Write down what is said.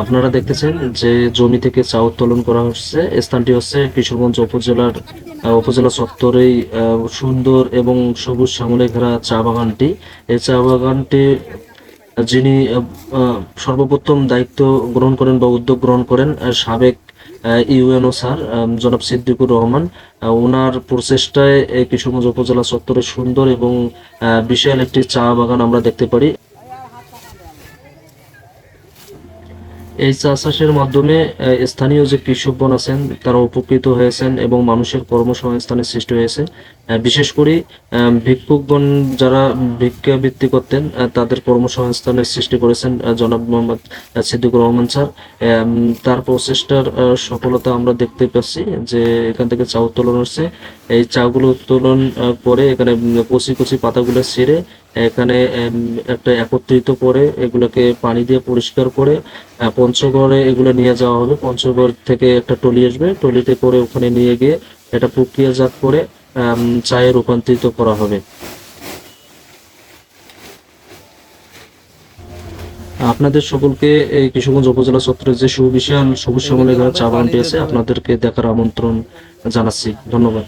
আপনারা দেখতেছেন যে জমি থেকে চা উত্তোলন করা হচ্ছে। স্থানটি হচ্ছে কিশোরগঞ্জ উপজেলার উপজেলা চত্বরেই সুন্দর এবং সবুজ শ্যামলে ঘেরা চা বাগানটি। এই চা বাগানটি যিনি সর্বপ্রথম দায়িত্ব গ্রহণ করেন বা উদ্যোগ গ্রহণ করেন সাবেক ইউএনও স্যার জনাব সিদ্দিকুর রহমান। ওনার প্রচেষ্টায় এই কিশোরগঞ্জ উপজেলা চত্বরে সুন্দর এবং বিশাল একটি চা বাগান আমরা দেখতে পারি। এই চা চাষের মাধ্যমে স্থানীয় যে কৃষকগণ আছেন তারা উপকৃত হয়েছেন এবং মানুষের কর্মসংস্থানের সৃষ্টি হয়েছে। বিশেষ করে ভিক্ষুকগণ যারা ভিক্ষাবৃত্তি করতেন তাদের কর্মসংস্থানের সৃষ্টি করেছেন জনাব মোহাম্মদ সিদ্দিকুর রহমান স্যার। তার প্রচেষ্টার সফলতা আমরা দেখতে পাচ্ছি যে এখান থেকে চা উত্তোলন হচ্ছে। এই চাগুলো উত্তোলন করে এখানে কচি কচি পাতাগুলো ছেড়ে এখানে একটা একত্রিত করে এগুলোকে পানি দিয়ে পরিষ্কার করে পঞ্চগড়ে এগুলো নিয়ে যাওয়া হবে। পঞ্চগড় থেকে একটা টলি আসবে, টলিতে করে ওখানে নিয়ে গিয়ে এটা প্রক্রিয়াজাত করে চায়ে রূপান্তরিত করা হবে। আপনাদের সকলকে এই কিশোরগঞ্জ উপজেলা চত্বরে যে সুবিশাল সবুজ শ্যামলে ঘেরা চা বাগানটি আছে আপনাদেরকে দেখার আমন্ত্রণ জানাচ্ছি। ধন্যবাদ।